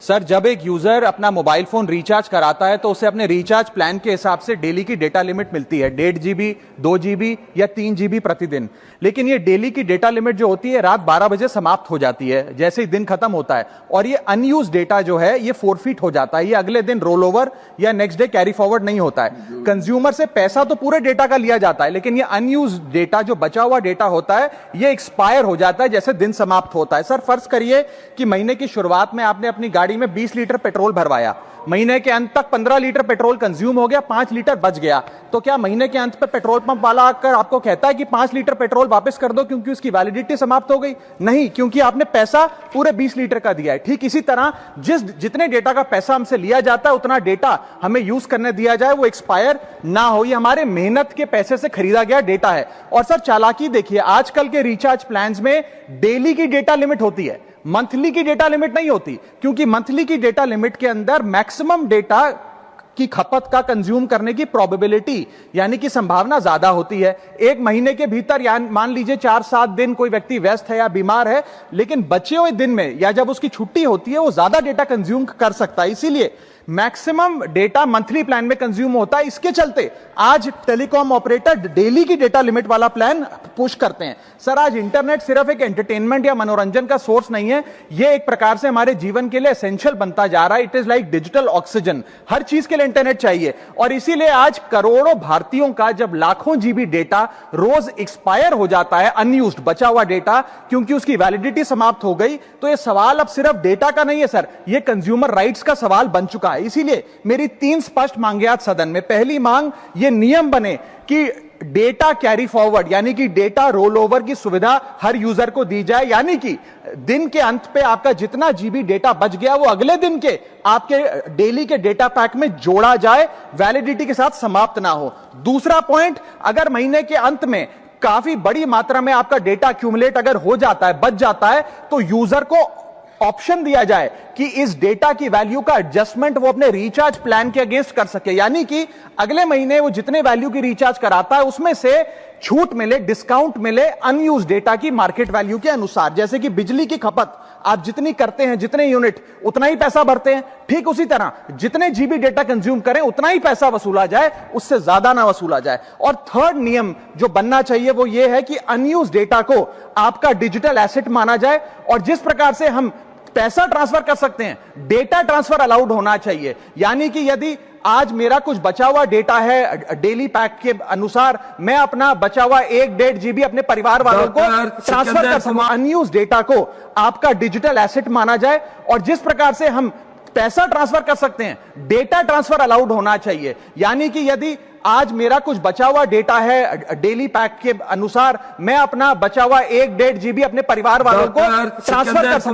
Sir, जब एक user अपना मोबाइल फोन रिचार्ज कराता है तो उसे अपने रिचार्ज प्लान के हिसाब से डेली की डेटा लिमिट मिलती है, 1.5 GB, 2 GB या 3 GB प्रतिदिन। लेकिन ये डेली की डेटा लिमिट जो होती है रात 12 बजे समाप्त हो जाती है, जैसे ही दिन खत्म होता है, और ये अनयूज डेटा जो है ये फोरफिट हो जाता है, ये अगले दिन रोल ओवर या नेक्स्ट डे कैरी फॉरवर्ड नहीं होता है। कंज्यूमर से पैसा तो पूरे डेटा का लिया जाता है, लेकिन ये अनयूज डेटा, जो बचा हुआ डेटा होता है, ये एक्सपायर हो जाता है जैसे दिन समाप्त होता है। सर, फर्ज करिए कि महीने की शुरुआत में आपने अपनी गाड़ी में 20 लीटर पेट्रोल भरवाया, महीने के अंत तक 15 लीटर पेट्रोल कंज्यूम हो गया, 5 लीटर बच गया, तो क्या महीने के अंत पे पेट्रोल पंप वाला आकर आपको कहता है कि 5 लीटर पेट्रोल वापस कर दो क्योंकि उसकी वैलिडिटी समाप्त हो गई? नहीं, क्योंकि आपने पैसा पूरे 20 लीटर का दिया है। ठीक इसी तरह जितने डेटा का पैसा हमसे लिया जाता है उतना डेटा हमें यूज करने दिया जाए, वो एक्सपायर ना हो। ये हमारे मेहनत के पैसे से खरीदा गया डेटा है। और सर, चालाकी देखिए, आजकल के रिचार्ज प्लान्स में डेली की डेटा लिमिट होती है, मंथली की डेटा लिमिट नहीं होती, क्योंकि मंथली की डेटा लिमिट के अंदर मैक्सिमम डेटा की खपत का कंज्यूम करने की प्रोबेबिलिटी यानी कि संभावना ज्यादा होती है। एक महीने के भीतर या मान लीजिए 4-7 दिन कोई व्यक्ति व्यस्त है या बीमार है, लेकिन बचे हुए दिन में या जब उसकी छुट्टी होती है वो ज्यादा डेटा कंज्यूम कर सकता है, इसीलिए मैक्सिमम डेटा मंथली प्लान में कंज्यूम होता है। इसके चलते आज टेलीकॉम ऑपरेटर डेली की डेटा लिमिट वाला प्लान पुश करते हैं। सर, आज इंटरनेट सिर्फ एक एंटरटेनमेंट या मनोरंजन का सोर्स नहीं है, यह एक प्रकार से हमारे जीवन के लिए एसेंशियल बनता जा रहा है। It is like digital oxygen, हर चीज के लिए इंटरनेट चाहिए। और इसीलिए आज करोड़ों भारतीयों का जब लाखों जीबी डेटा रोज एक्सपायर हो जाता है, अनयूज्ड बचा हुआ डेटा, क्योंकि उसकी वैलिडिटी समाप्त हो गई, तो यह सवाल अब सिर्फ डेटा का नहीं है सर, यह कंज्यूमर राइट्स का सवाल बन चुका है। इसीलिए मेरी 3 स्पष्ट मांगे आज सदन में। पहली मांग, ये नियम बने कि डेटा कैरी फॉरवर्ड यानी कि डेटा रोल ओवर की सुविधा हर यूजर को दी जाए, यानी कि दिन के अंत पे आपका जितना जीबी डेटा बच गया वो अगले दिन के आपके डेली के डेटा पैक में जोड़ा जाए, वैलिडिटी के साथ समाप्त ना हो। दूसरा पॉइंट, अगर महीने के अंत में काफी बड़ी मात्रा में आपका डेटा एक्यूमुलेट अगर हो जाता है, बच जाता है, तो यूजर को ऑप्शन दिया जाए कि इस डेटा की वैल्यू का एडजस्टमेंट वो अपने रिचार्ज प्लान के अगेंस्ट कर सके, यानी कि अगले महीने वो जितने वैल्यू की रिचार्ज कराता है उसमें से छूट मिले, डिस्काउंट मिले अनयूज डेटा की मार्केट वैल्यू के अनुसार। जैसे कि बिजली की खपत आप जितनी करते हैं, जितने यूनिट, उतना ही पैसा भरते हैं, ठीक उसी तरह जितने जीबी डेटा कंज्यूम करें उतना ही पैसा वसूला जाए, उससे ज्यादा ना वसूला जाए। और थर्ड नियम जो बनना चाहिए वो ये है कि अनयूज डेटा को आपका डिजिटल एसेट माना जाए, और जिस प्रकार से हम पैसा ट्रांसफर कर सकते हैं, डेटा ट्रांसफर अलाउड होना चाहिए। यानी कि यदि आज मेरा कुछ बचा हुआ डेटा है डेली पैक के अनुसार, मैं अपना बचा हुआ 1-1.5 GB अपने परिवार वालों को ट्रांसफर कर सकूं। अनयूज डेटा को आपका डिजिटल एसेट माना जाए, और जिस प्रकार से हम पैसा ट्रांसफर कर सकते हैं, डेटा ट्रांसफर अलाउड होना चाहिए। यानी कि यदि आज मेरा कुछ बचा हुआ डेटा है डेली पैक के अनुसार, मैं अपना बचा हुआ 1-1.5 GB अपने परिवार वालों को ट्रांसफर कर सकूं।